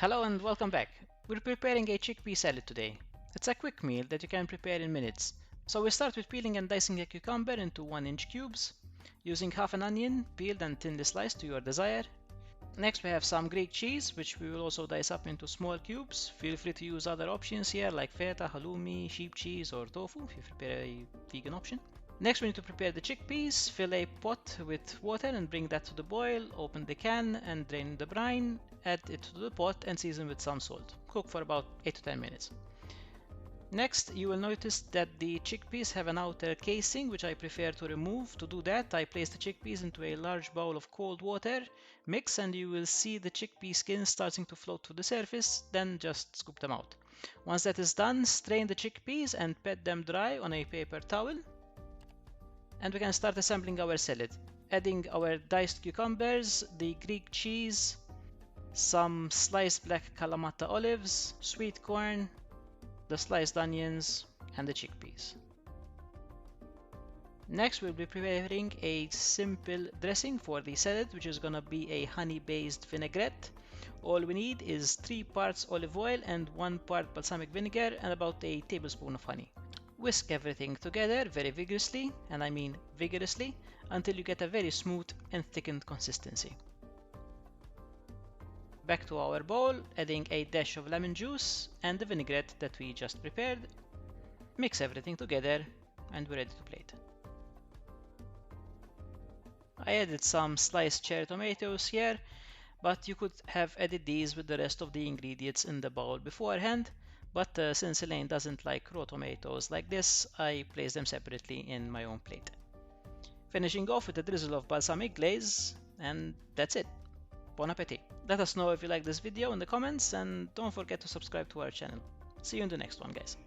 Hello and welcome back. We're preparing a chickpea salad today. It's a quick meal that you can prepare in minutes. So we start with peeling and dicing a cucumber into 1-inch cubes, using half an onion, peeled and thinly sliced to your desire. Next we have some Greek cheese, which we will also dice up into small cubes. Feel free to use other options here like feta, halloumi, sheep cheese or tofu if you prepare a vegan option. Next we need to prepare the chickpeas. Fill a pot with water and bring that to the boil. Open the can and drain the brine. Add it to the pot and season with some salt. Cook for about 8 to 10 minutes. Next, you will notice that the chickpeas have an outer casing, which I prefer to remove. To do that, I place the chickpeas into a large bowl of cold water, mix, and you will see the chickpea skin starting to float to the surface, then just scoop them out. Once that is done, strain the chickpeas and pat them dry on a paper towel. And we can start assembling our salad, adding our diced cucumbers, the Greek cheese, some sliced black Calamatta olives, sweet corn, the sliced onions, and the chickpeas. Next we'll be preparing a simple dressing for the salad, which is gonna be a honey-based vinaigrette. All we need is 3 parts olive oil and 1 part balsamic vinegar and about a tablespoon of honey. Whisk everything together very vigorously, and I mean vigorously, until you get a very smooth and thickened consistency. Back to our bowl, adding a dash of lemon juice and the vinaigrette that we just prepared. Mix everything together and we're ready to plate. I added some sliced cherry tomatoes here, but you could have added these with the rest of the ingredients in the bowl beforehand. But since Elaine doesn't like raw tomatoes like this, I place them separately in my own plate. Finishing off with a drizzle of balsamic glaze, and that's it. Bon appetit! Let us know if you like this video in the comments, and don't forget to subscribe to our channel. See you in the next one, guys.